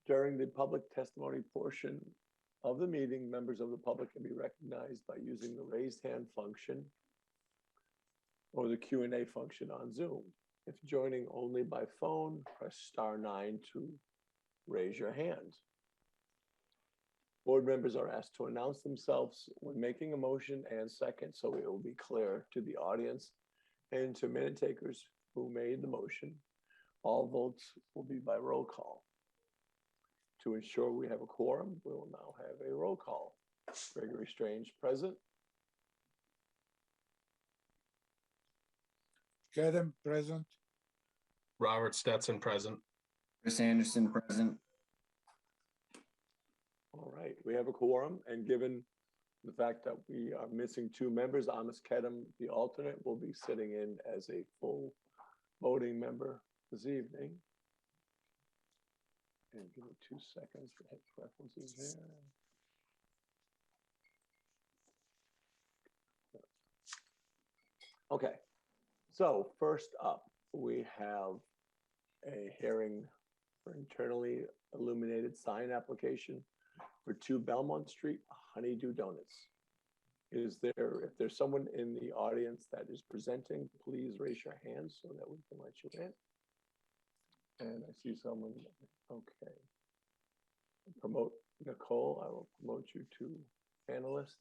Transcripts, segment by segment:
During the public testimony portion of the meeting, members of the public can be recognized by using the raised hand function or the Q&A function on Zoom. If joining only by phone, press *9 to raise your hand. Board members are asked to announce themselves when making a motion and second, so it will be clear to the audience and to minute takers who made the motion. All votes will be by roll call. To ensure we have a quorum, we will now have a roll call. Gregory Strange present. Kedem present. Robert Stetson present. Chris Anderson present. All right, we have a quorum, and given the fact that we are missing 2 members, Amos Kedem, the alternate, will be sitting in as a full voting member this evening. And give me 2 seconds to hit preferences here. Okay, so first up, we have a hearing for internally illuminated sign application for 2 Belmont Street Honeydew Donuts. If there's someone in the audience that is presenting, please raise your hand so that we can let you in. And I see someone, okay. Promote Nicole, I will promote you to panelist.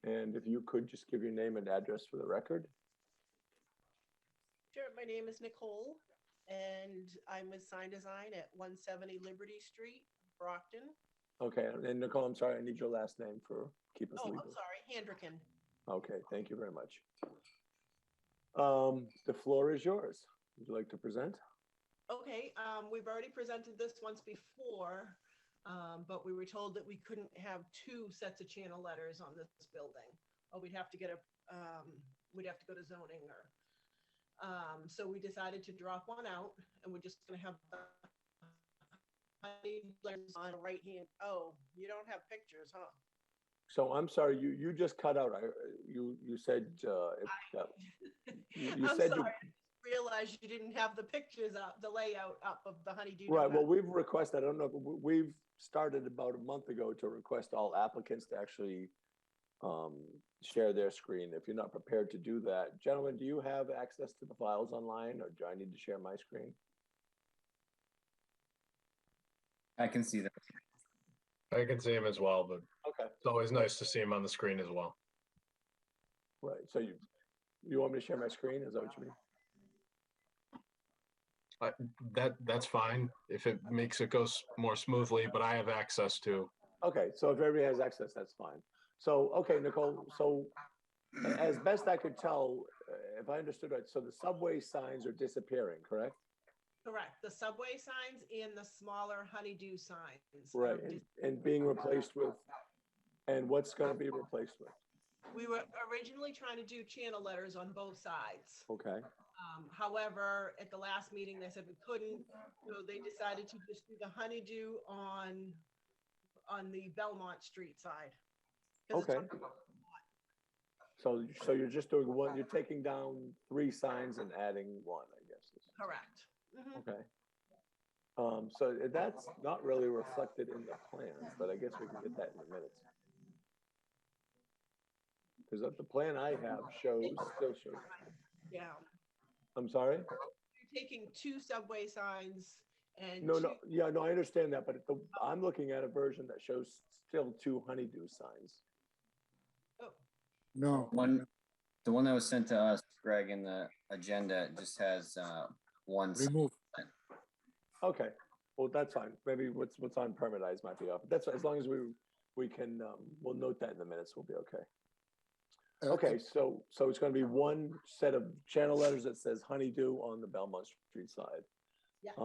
And if you could just give your name and address for the record. Sure, my name is Nicole, and I'm with Sign Design at 170 Liberty Street, Brockton. Okay, and Nicole, I'm sorry, I need your last name for keep us legal. I'm sorry, Handricken. Okay, thank you very much. The floor is yours. Would you like to present? Okay, we've already presented this once before, but we were told that we couldn't have 2 sets of channel letters on this building. Or we'd have to get we'd have to go to zoning or, so we decided to drop one out, and we're just gonna have the on the right hand. Oh, you don't have pictures, huh? So I'm sorry, you just cut out. You said you said sorry. You realized you didn't have the pictures up, the layout up of the honeydew. Right. Well, we've requested. I don't know. We've started about a month ago to request all applicants to actually share their screen. If you're not prepared to do that, gentlemen, do you have access to the files online, or do I need to share my screen? I can see that. I can see him as well, but okay, it's always nice to see him on the screen as well. Right. So you want me to share my screen? Is that what you mean? That's fine if it makes it go more smoothly, but I have access to. Okay, so if everybody has access, that's fine. So, okay, Nicole, so as best I could tell, if I understood right, so the subway signs are disappearing, correct? Correct. The subway signs and the smaller honeydew signs. Right, and being replaced with, and what's going to be replaced with? We were originally trying to do channel letters on both sides. Okay. However, at the last meeting, they said we couldn't, so they decided to just do the honeydew on the Belmont Street side. Okay. So you're just doing one. You're taking down 3 signs and adding 1, I guess. Correct. Mm-hmm. Okay. So that's not really reflected in the plans, but I guess we can get that in a minute. Because the plan I have still shows. Yeah. I'm sorry? You're taking 2 subway signs and no, I understand that, but I'm looking at a version that shows still 2 honeydew signs. Oh. No. The one that was sent to us, Greg, in the agenda just has 1 Remove. sign. Okay, well, that's fine. Maybe what's on permanentized might be off. That's as long as we can, we'll note that in the minutes, we'll be okay. Okay, so it's going to be 1 set of channel letters that says honeydew on the Belmont Street side. Yes.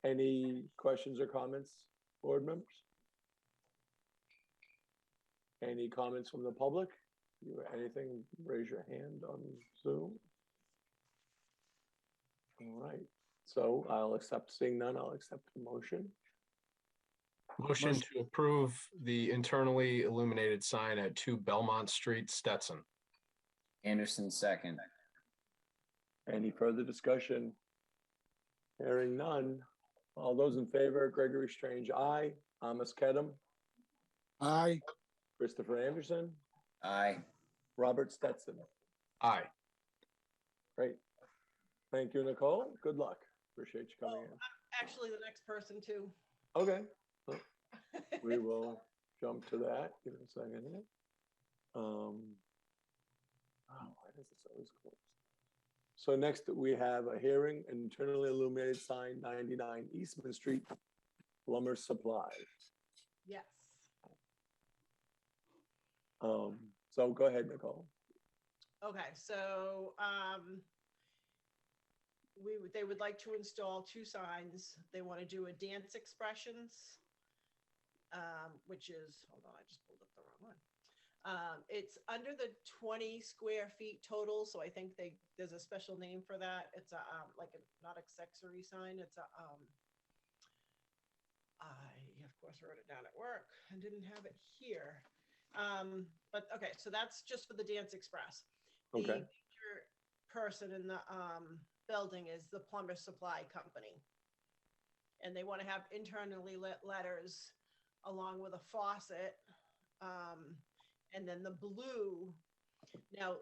Any questions or comments, board members? Any comments from the public? Anything, raise your hand on Zoom. All right, so seeing none, I'll accept the motion. Motion to approve the internally illuminated sign at 2 Belmont Street, Stetson. Anderson second. Any further discussion? Hearing none, All those in favor, Gregory Strange, aye. Thomas Kedem, aye, Christopher Anderson, Aye. Robert Stetson. Aye. Great. Thank you, Nicole. Good luck. Appreciate you coming in. Actually, the next person too. Okay, we will jump to that. Give me a second here. Oh, why does this always close? So next we have a hearing, internally illuminated sign, 99 Eastman Street, Plumber Supply. Yes. So go ahead, Nicole. Okay, so they would like to install two signs. They want to do a dance expressions, which is, hold on, I just pulled up the wrong one. It's under the 20 square feet total, so I think there's a special name for that. It's a like a not accessory sign. It's a I of course wrote it down at work and didn't have it here. But okay, so that's just for the Dance Express. The Okay. major person in the building is the Plumber Supply Company. And they want to have internally lit letters along with a faucet. And then the blue. Now,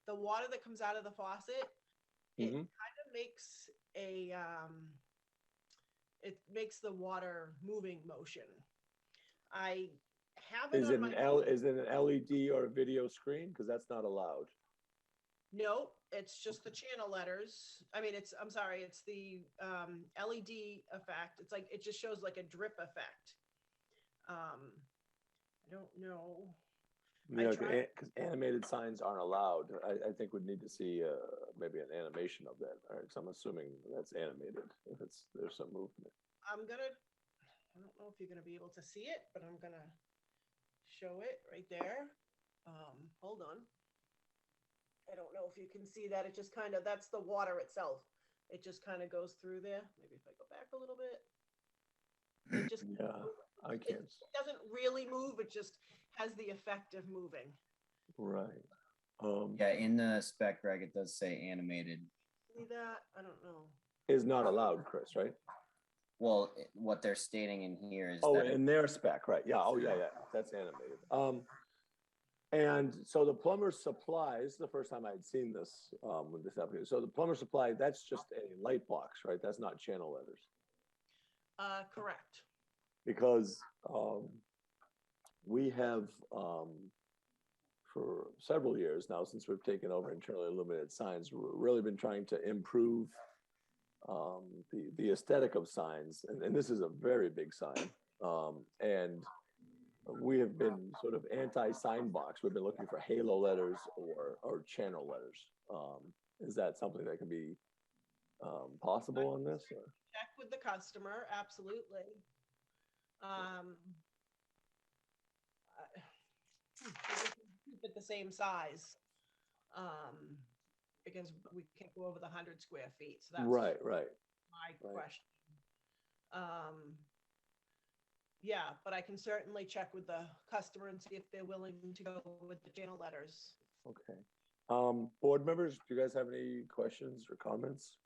the water that comes out of the faucet, it kind of makes it makes the water moving motion. I have it Is on it my is it an LED or a video screen? Because that's not allowed. Nope, it's just the channel letters. I mean, I'm sorry, it's the LED effect. It's like, it just shows like a drip effect. I don't know. Yeah, tried- because animated signs aren't allowed. I think we'd need to see maybe an animation of that. All right, so I'm assuming that's animated if there's some movement. I don't know if you're gonna be able to see it, but I'm gonna show it right there. Hold on. I don't know if you can see that. It just kind of, that's the water itself. It just kind of goes through there. Maybe if I go back a little bit. It just, Yeah, I it can't. doesn't really move. It just has the effect of moving. Right. Yeah, in the spec, Greg, it does say animated. See that? I don't know. Is not allowed, Chris, right? Well, what they're stating in here is Oh, that in their spec, right? Yeah. Oh, yeah, yeah. That's animated. And so the plumber supply, this is the first time I'd seen this with this application. So the plumber supply, that's just a light box, right? That's not channel letters. Correct. Because we have, for several years now, since we've taken over internally illuminated signs, really been trying to improve the aesthetic of signs. And this is a very big sign. And we have been sort of anti-sign box. We've been looking for halo letters or channel letters. Is that something that can be possible on this? Or? Check with the customer, absolutely. Keep it the same size. Because we can't go over the 100 square feet. So that's Right. my question. Yeah, but I can certainly check with the customer and see if they're willing to go with the channel letters. Okay. Board members, do you guys have any questions or comments?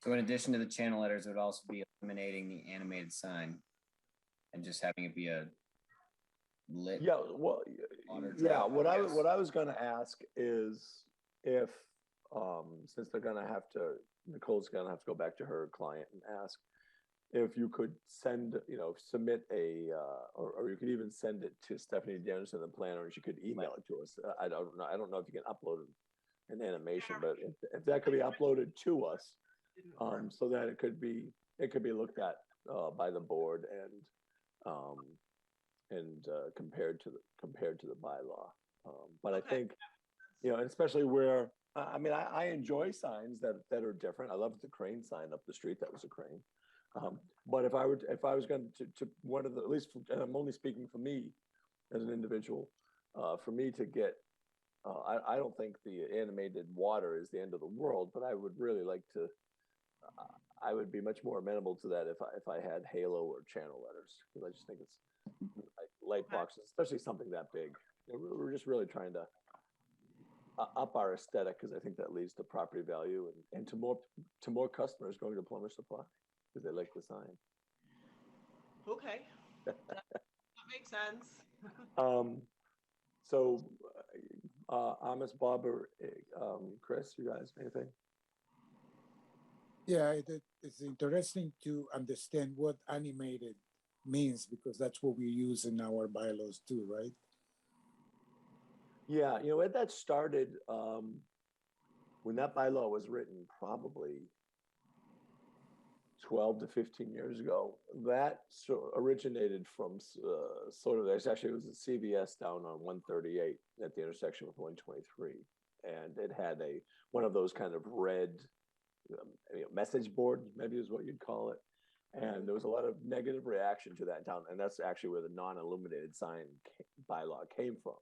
so in addition to the channel letters, it would also be eliminating the animated sign and just having it be a lit. Yeah, well, Water yeah, drop, what I I guess. what I was gonna ask is if since they're gonna have to, Nicole's gonna have to go back to her client and ask if you could send, submit a or you could even send it to Stephanie Danielson, the planner, and she could email it to us. I don't know if you can upload an animation, but if that could be uploaded to us, Didn't work. so that it could be looked at by the board and compared to the bylaw. But I Okay. think, and especially where I enjoy signs that are different. I love the crane sign up the street. That was a crane. But if I was going to one of the, at least, and I'm only speaking for me as an individual, for me to get, I don't think the animated water is the end of the world, but I would really like to. I would be much more amenable to that if I had halo or channel letters, because I just think it's like light boxes, especially something that big. We're just really trying to up our aesthetic, because I think that leads to property value and to more customers going to Plumber Supply because they like the sign. Okay. That makes sense. So, Amos, Bob, or Chris, you guys, anything? Yeah, it's interesting to understand what animated means because that's what we use in our bylaws too, right? Yeah, when that started, when that bylaw was written, probably 12 to 15 years ago, that originated from sort of, it was a CVS down on 138 at the intersection with 123. And it had one of those kind of red message board, maybe is what you'd call it. And there was a lot of negative reaction to that in town. And that's actually where the non-illuminated sign bylaw came from.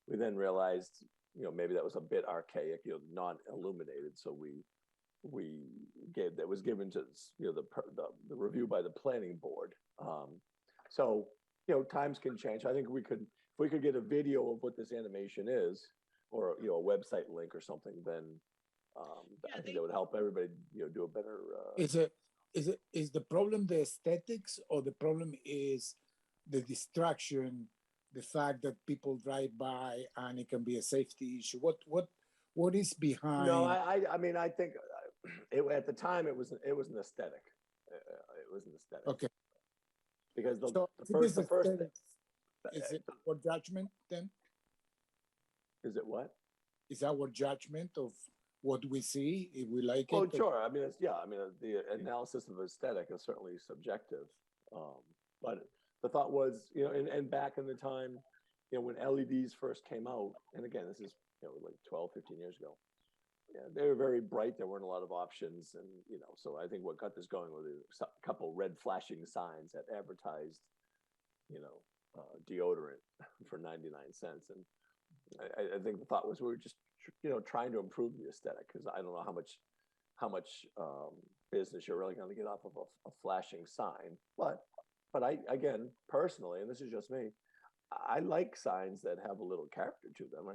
We then realized, maybe that was a bit archaic, non-illuminated. So that was given to, the review by the planning board. So, times can change. I think if we could get a video of what this animation is, or, a website link or something, then I think that would help everybody, do a better. Is the problem the aesthetics or the problem is the distraction, the fact that people drive by and it can be a safety issue? What is behind? No, I mean, I think at the time it was an aesthetic. It was an aesthetic. Okay. Because the first first is it our judgment then? Is it what? Is our judgment of what we see, if we like Oh, it? sure. I mean, the analysis of aesthetic is certainly subjective. But the thought was, and back in the time, when LEDs first came out, and again, this is, like 12, 15 years ago, they were very bright. There weren't a lot of options. And, so I think what got this going was a couple red flashing signs that advertised, deodorant for 99 cents. And I think the thought was we were just, trying to improve the aesthetic, because I don't know how much business you're really going to get off of a flashing sign. But again, personally, and this is just me, I like signs that have a little character to them. I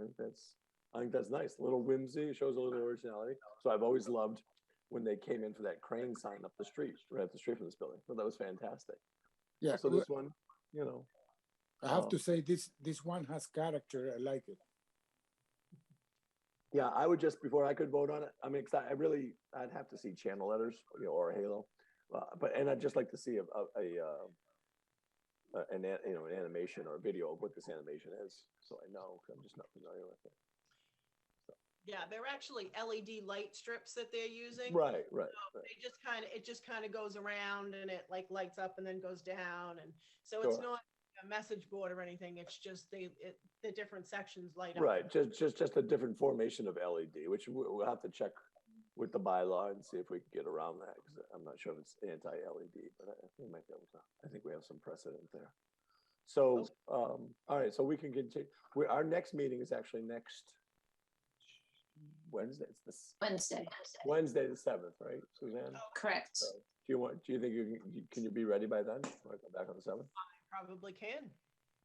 think that's nice. A little whimsy, it shows a little originality. So I've always loved when they came in for that crane sign up the street, right up the street from this building. So that was fantastic. Yeah. So this one, I have to say this one has character. I like it. Yeah, I would just, before I could vote on it, I mean, I'd have to see channel letters, or a halo, and I'd just like to see an animation or a video of what this animation is, so I know, because I'm just not familiar with it. Yeah, they're actually LED light strips that they're using. Right. So it just kind of goes around and it like lights up and then goes down, and so Sure. It's not a message board or anything. It's just the different sections light up. Right, just a different formation of LED, which we'll have to check with the bylaw and see if we can get around that, because I'm not sure if it's anti-LED, but we might be able to. I think we have some precedent there. So, all right, so we can continue. Our next meeting is actually next Wednesday. It's this Wednesday the 7th, right, Suzanne? Correct. So, do you think can you be ready by then? Want to come back on the 7th? Probably can.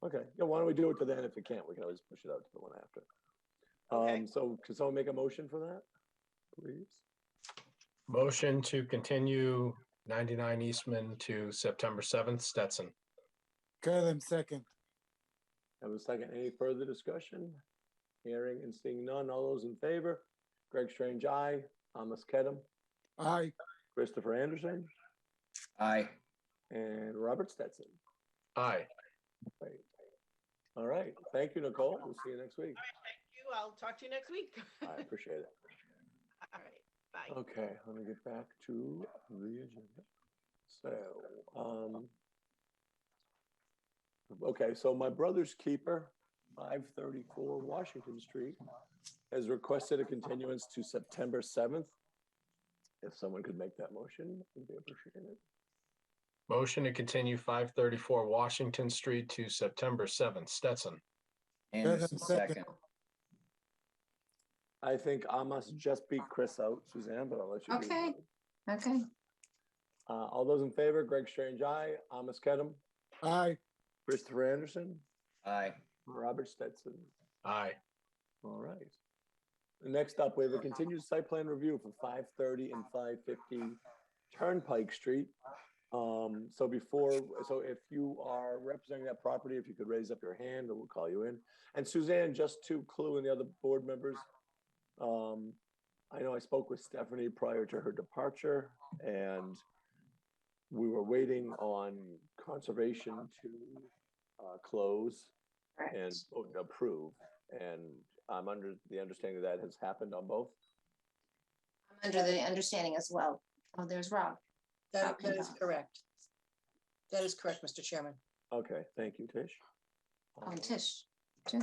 Okay. Yeah, why don't we do it to then? If we can't, we can always push it out to the one after. Okay. So can someone make a motion for that, please? Motion to continue 99 Eastman to September 7th, Stetson. Kevin, second. Have a second. Any further discussion? Hearing and seeing none. All those in favor? Greg Strange, aye. Amos Kedem, Aye. Christopher Anderson, Aye. and Robert Stetson. Aye. Great. All right. Thank you, Nicole. We'll see you next week. All right, thank you. I'll talk to you next week. I appreciate it. All right, bye. Okay, let me get back to the agenda. So, okay, so my brother's keeper, 534 Washington Street, has requested a continuance to September 7th. If someone could make that motion, would be appreciated. Motion to continue 534 Washington Street to September 7th, Stetson. Anderson, second. second. I think Amos just beat Chris out, Suzanne, but I'll let you. do Okay. it. Okay. All those in favor, Greg Strange, aye. Amos Kedem, Aye. Christopher Anderson, Aye. Robert Stetson. Aye. All right. Next up, we have a continued site plan review for 530 and 550 Turnpike Street. So if you are representing that property, if you could raise up your hand, we'll call you in. And Suzanne, just to clue in the other board members, I know I spoke with Stephanie prior to her departure, and we were waiting on conservation to close and vote and approve. And I'm under the understanding that has happened on both. I'm under the understanding as well. Oh, there's Rob. That Okay. is correct. That is correct, Mr. Chairman. Okay, thank you, Tish. Oh, Tish, too.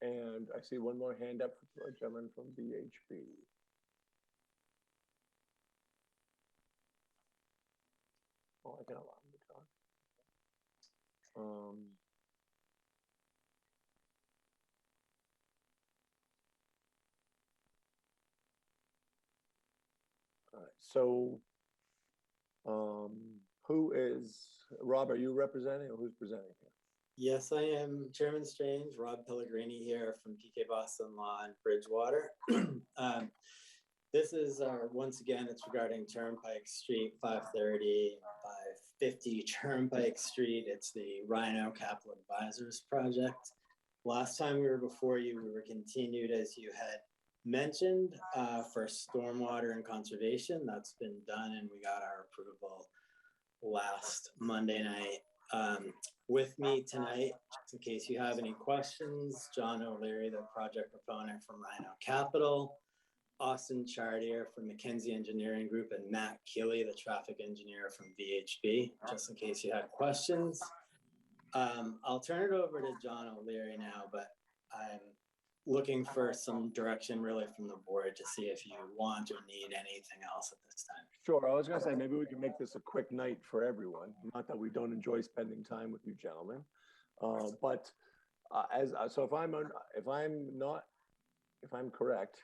And I see one more hand up for a gentleman from VHB. Oh, I can allow him to talk. All right, so who is, Rob, are you representing or who's presenting here? Yes, I am Chairman Strange, Rob Pellegrini here from PK Boston Law in Bridgewater. This is once again, it's regarding Turnpike Street, 530, 550 Turnpike Street. It's the Rhino Capital Advisors project. Last time we were before you, we were continued as you had mentioned for stormwater and conservation. That's been done and we got our approval last Monday night. With me tonight, just in case you have any questions, John O'Leary, the project proponent from Rhino Capital, Austin Chartier from McKenzie Engineering Group, and Matt Keeley, the traffic engineer from VHB, just in case you had questions. I'll turn it over to John O'Leary now, but I'm looking for some direction really from the board to see if you want or need anything else at this time. Sure, I was gonna say, maybe we can make this a quick night for everyone. Not that we don't enjoy spending time with you gentlemen. So if I'm correct,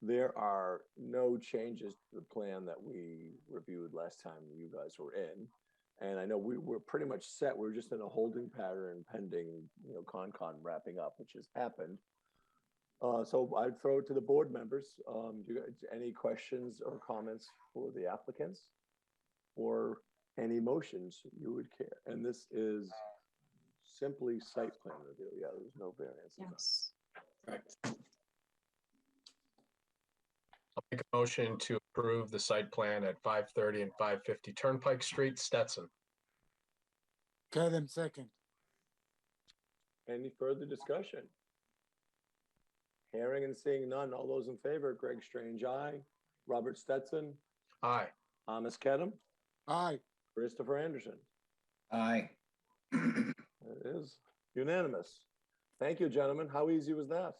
there are no changes to the plan that we reviewed last time you guys were in. And I know we were pretty much set. We're just in a holding pattern pending, Concon wrapping up, which has happened. So I'd throw it to the board members. Do you guys any questions or comments for the applicants or any motions you would care? And this is simply site plan review. Yeah, there's no variance. Yes. Correct. I'll make a motion to approve the site plan at 530 and 550 Turnpike Street, Stetson. Kadam second. Any further discussion? Hearing and seeing none. All those in favor, Greg Strange, aye. Robert Stetson, Aye. Thomas Kedem, Aye. Christopher Anderson. Aye. It is unanimous. Thank you, gentlemen. How easy was that?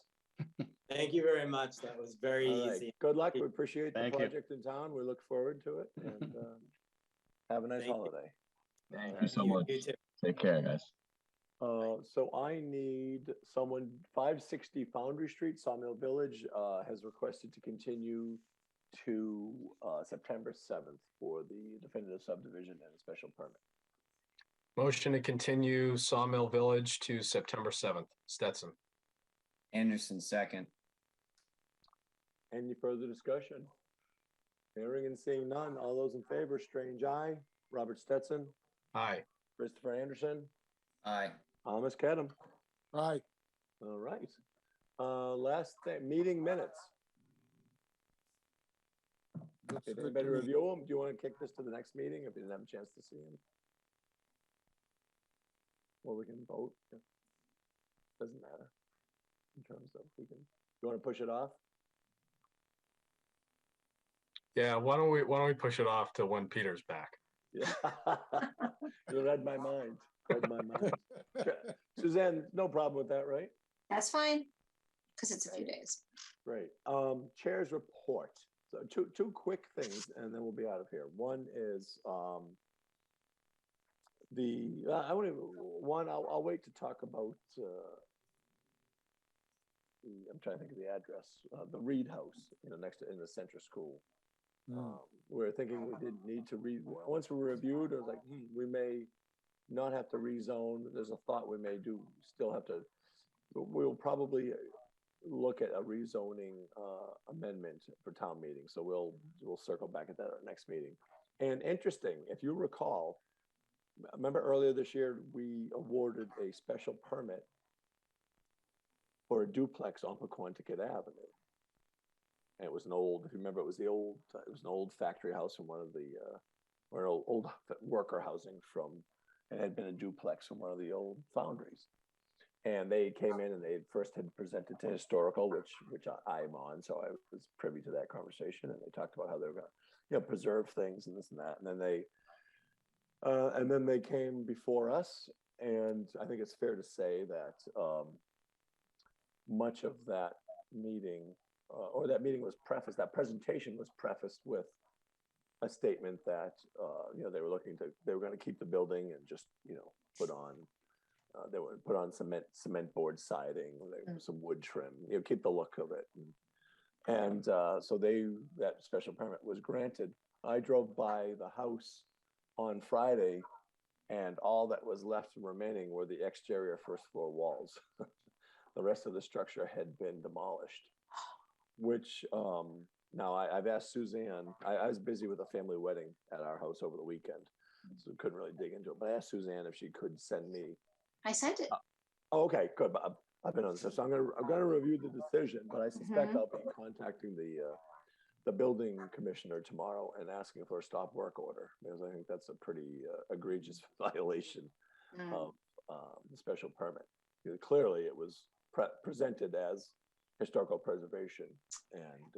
Thank you very much. That was very All right. easy. Good luck. We appreciate the Thank you. project in town. We look forward to it and have a nice Thank you. holiday. Thank you so much. You too. Take care, guys. So I need someone, 560 Foundry Street, Sawmill Village, has requested to continue to September 7th for the definitive subdivision and special permit. Motion to continue Sawmill Village to September 7th, Stetson. Anderson, second. Any further discussion? Hearing and seeing none. All those in favor, Strange, aye. Robert Stetson, Aye. Christopher Anderson, Aye. Thomas Kedem. Aye. All right. Last thing, meeting minutes. Looks Did good anybody to me. review them? Do you want to kick this to the next meeting if you didn't have a chance to see them? Or we can vote. Doesn't matter. In terms of you want to push it off? Yeah, why don't we push it off to when Peter's back? Yeah. You read my mind. Read my mind. Suzanne, no problem with that, right? That's fine, because it's a few days. Great. Chair's report. So two quick things, and then we'll be out of here. One is I'll wait to talk about I'm trying to think of the address, the Reed House, next to in the Center School. We're thinking we didn't need to once we reviewed, I was like, we may not have to rezone. There's a thought we may still have to, we'll probably, look at a rezoning amendment for town meeting. So we'll circle back at that at our next meeting. And interesting, if you recall, remember earlier this year, we awarded a special permit for a duplex on Paquontucket Avenue. And it was an old, if you remember, it was an old factory house from one of the, or an old worker housing from, it had been a duplex from one of the old foundries. And they came in and they first had presented to historical, which I'm on, so I was privy to that conversation. And they talked about how they were going to, preserve things and this and that. And then they came before us, and I think it's fair to say that much of that meeting, or that meeting was prefaced, that presentation was prefaced with a statement that they were going to keep the building and just put on. They would put on cement board siding, some wood trim, keep the look of it. And so that special permit was granted. I drove by the house on Friday, and all that was left remaining were the exterior first floor walls. The rest of the structure had been demolished, which now I've asked Suzanne, I was busy with a family wedding at our house over the weekend, so couldn't really dig into it, but I asked Suzanne if she could send me. I sent it. Oh, okay, good. But I've been on this, so I'm gonna review the decision, but I suspect I'll be contacting the building commissioner tomorrow and asking for a stop work order, because I think that's a pretty egregious violation of the special permit. Clearly, it was presented as historical preservation, and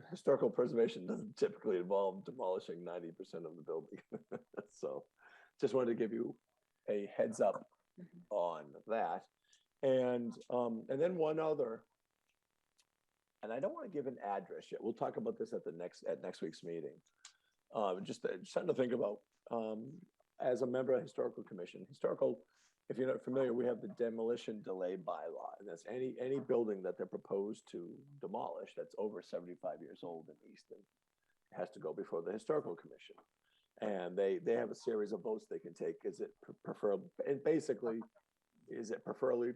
historical preservation doesn't typically involve demolishing 90% of the building. So just wanted to give you a heads up on that. And then one other, and I don't want to give an address yet. We'll talk about this at next week's meeting. Just something to think about. As a member of Historical Commission, if you're not familiar, we have the demolition delay bylaw, and that's any building that they're proposed to demolish that's over 75 years old in Easton has to go before the Historical Commission. And they have a series of votes they can take. Is it preferable? And basically, is it preferably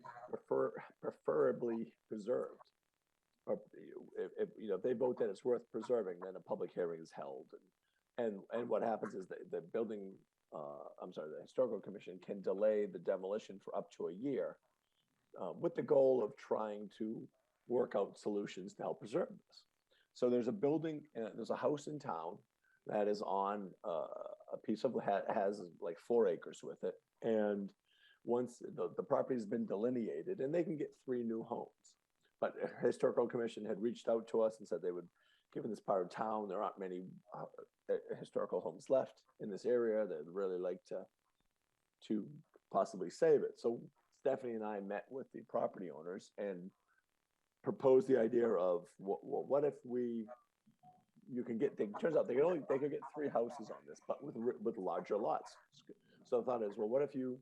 preserved? Or if they vote that it's worth preserving, then a public hearing is held. And what happens is the Historical Commission can delay the demolition for up to a year, with the goal of trying to work out solutions to help preserve this. So there's there's a house in town that is on a piece of has like 4 acres with it, and once the property has been delineated, and they can get 3 new homes. But Historical Commission had reached out to us and said they would, given this part of town, there aren't many historical homes left in this area. They'd really like to possibly save it. So Stephanie and I met with the property owners and proposed the idea of what if you can get. Turns out they could get 3 houses on this, but with larger lots. So the thought is, well, what if you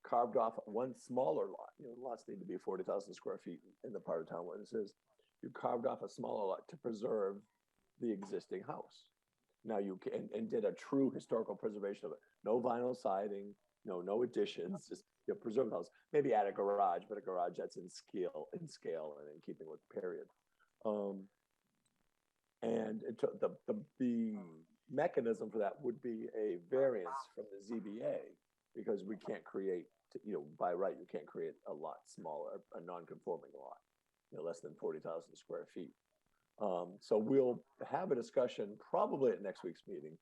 carved off one smaller lot? Lots need to be 40,000 square feet in the part of town where this is. You carved off a smaller lot to preserve the existing house. Now you can and did a true historical preservation of it. No vinyl siding, no additions, just preserve the house. Maybe add a garage, but a garage that's in scale and in keeping with the period. And it took the mechanism for that would be a variance from the ZBA, because we can't create, by right, you can't create a lot smaller, a non-conforming lot, less than 40,000 square feet. So we'll have a discussion probably at next week's meeting,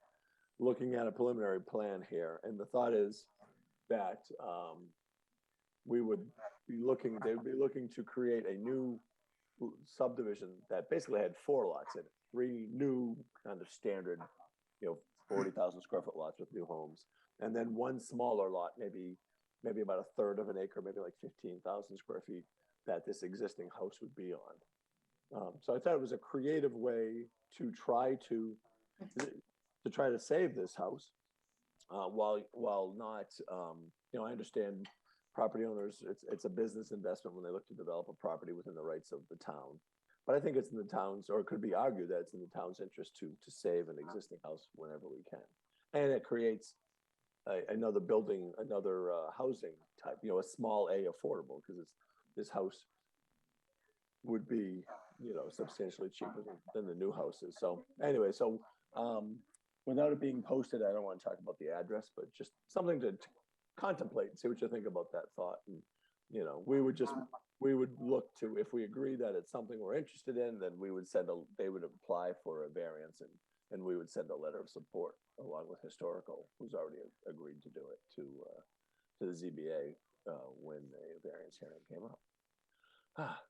looking at a preliminary plan here. And the thought is that they would be looking to create a new subdivision that basically had 4 lots in it, 3 new kind of standard, 40,000 square foot lots with new homes, and then 1 smaller lot, maybe about a third of an acre, maybe like 15,000 square feet, that this existing house would be on. So I thought it was a creative way to try to save this house, while not, I understand property owners, it's a business investment when they look to develop a property within the rights of the town. But I think it's in the town's, or it could be argued that it's in the town's interest to save an existing house whenever we can. And it creates another building, another housing type, a small A affordable, because this house would be, substantially cheaper than the new houses. So anyway, without it being posted, I don't want to talk about the address, but just something to contemplate and see what you think about that thought. And, we would look to, if we agree that it's something we're interested in, then they would apply for a variance and we would send a letter of support along with historical, who's already agreed to do it, to the ZBA when the variance hearing came up.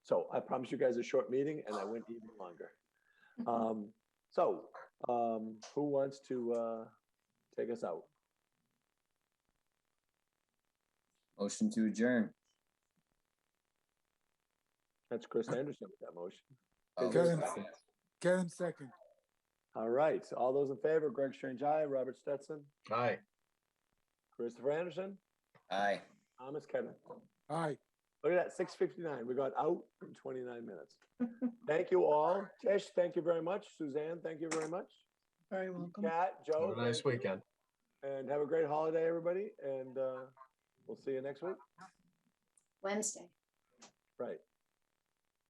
So I promised you guys a short meeting and I went even longer. Who wants to take us out? Motion to adjourn. That's Chris Anderson with that motion. Oh, Kevin second. All right. All those in favor, Greg Strange, aye. Robert Stetson, Aye. Christopher Anderson, aye. Thomas Kevin. Aye. Look at that, 6:59. We got out in 29 minutes. Thank you all. Tish, thank you very much. Suzanne, thank you very much. Very welcome. Kat, Joe. Have a nice thank you. weekend. And have a great holiday, everybody. And we'll see you next week. Wednesday. Right.